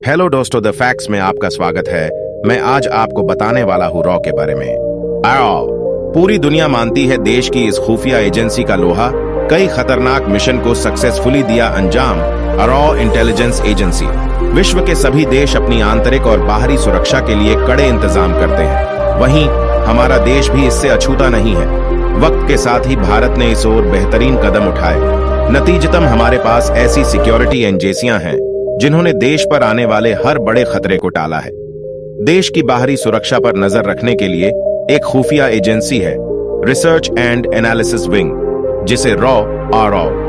Hello दोस्तों, the facts में आपका स्वागत है। मैं आज आपको बताने वाला हूँ रॉ के बारे में। पूरी दुनिया मानती है देश की इस खुफिया एजेंसी का लोहा कई खतरनाक मिशन को सक्सेसफुली दिया अंजाम। रॉ इंटेलिजेंस एजेंसी विश्व के सभी देश अपनी आंतरिक और बाहरी सुरक्षा के लिए कड़े इंतजाम करते हैं। वहीं हमारा देश भी इससे अछूता नहीं है। वक्त के साथ ही भारत ने इस ओर बेहतरीन कदम उठाए। नतीजतन हमारे पास ऐसी सिक्योरिटी एजेंसियां हैं जिन्होंने देश पर आने वाले हर बड़े खतरे को टाला है। देश की बाहरी सुरक्षा पर नजर रखने के लिए एक खुफिया एजेंसी है, रिसर्च एंड एनालिसिस विंग, जिसे रॉ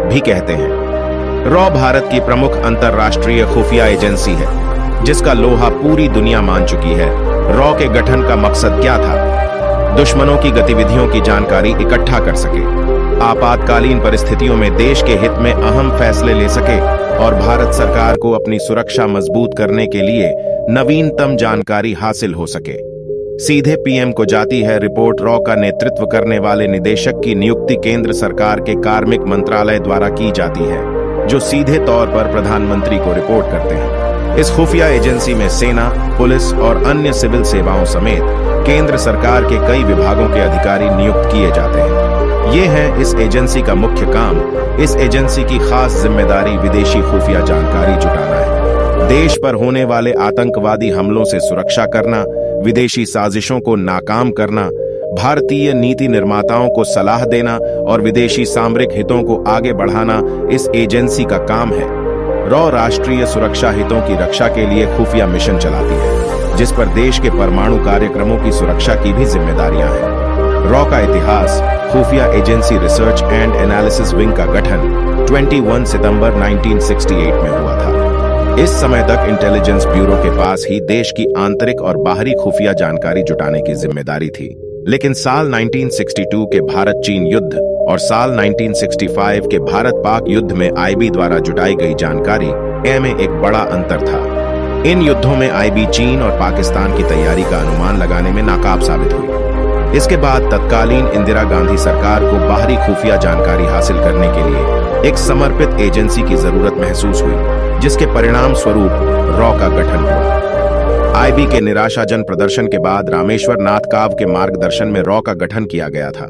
भी कहते हैं। रॉ भारत की प्रमुख अंतरराष्ट्रीय खुफिया एजेंसी है जिसका लोहा पूरी दुनिया मान चुकी है। रॉ के गठन का मकसद क्या था? दुश्मनों की गतिविधियों की जानकारी इकट्ठा कर सके, आपातकालीन परिस्थितियों में देश के हित में अहम फैसले ले सके और भारत सरकार को अपनी सुरक्षा मजबूत करने के लिए नवीनतम जानकारी हासिल हो सके। सीधे पीएम को जाती है रिपोर्ट। रॉ का नेतृत्व करने वाले निदेशक की नियुक्ति केंद्र सरकार के कार्मिक मंत्रालय द्वारा की जाती है, जो सीधे तौर पर प्रधानमंत्री को रिपोर्ट करते हैं। इस खुफिया एजेंसी में सेना, पुलिस और अन्य सिविल सेवाओं समेत केंद्र सरकार के कई विभागों के अधिकारी नियुक्त किए जाते हैं। ये है इस एजेंसी का मुख्य काम। इस एजेंसी की खास जिम्मेदारी विदेशी खुफिया जानकारी जुटाना है, देश पर होने वाले आतंकवादी हमलों से सुरक्षा करना, विदेशी साजिशों को नाकाम करना, भारतीय नीति निर्माताओं को सलाह देना और विदेशी सामरिक हितों को आगे बढ़ाना इस एजेंसी का काम है। रॉ राष्ट्रीय सुरक्षा हितों की रक्षा के लिए खुफिया मिशन चलाती है, जिस पर देश के परमाणु कार्यक्रमों की सुरक्षा की भी जिम्मेदारियां हैं। रॉ का इतिहास। खुफिया agency research and analysis wing का गठन 21 सितंबर 1968 में हुआ था। इस समय तक इंटेलिजेंस ब्यूरो के पास ही देश की आंतरिक और बाहरी खुफिया जानकारी जुटाने की जिम्मेदारी थी। लेकिन साल 1962 के भारत चीन युद्ध और साल 1965 के भारत पाक युद्ध में आईबी द्वारा जुटाई गई जानकारी में एक बड़ा अंतर था। इन युद्धों में आईबी चीन और पाकिस्तान की तैयारी का अनुमान लगाने में नाकाम साबित हुई। इसके बाद तत्कालीन इंदिरा गांधी सरकार को बाहरी खुफिया जानकारी हासिल करने के लिए एक समर्पित एजेंसी की जरूरत महसूस हुई, जिसके परिणाम स्वरूप रॉ का गठन हुआ। आईबी के निराशाजनक प्रदर्शन के बाद रामेश्वर नाथ काव के मार्गदर्शन में रॉ का गठन किया गया था।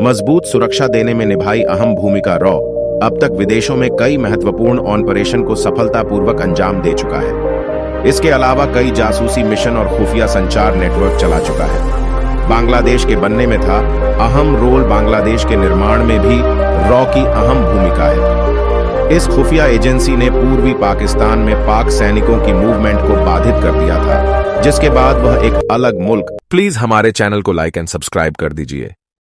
मजबूत सुरक्षा देने में निभाई अहम भूमिका रॉ अब तक विदेशों में कई महत्वपूर्ण ऑपरेशन को सफलतापूर्वक अंजाम दे चुका है। इसके अलावा कई जासूसी मिशन और खुफिया संचार नेटवर्क चला चुका है। बांग्लादेश के बनने में था अहम रोल। बांग्लादेश के निर्माण में भी रॉ की अहम भूमिका है। इस खुफिया एजेंसी ने पूर्वी पाकिस्तान में पाक सैनिकों की मूवमेंट को बाधित कर दिया था, जिसके बाद वह एक अलग मुल्क। प्लीज हमारे चैनल को लाइक एंड सब्सक्राइब कर दीजिए।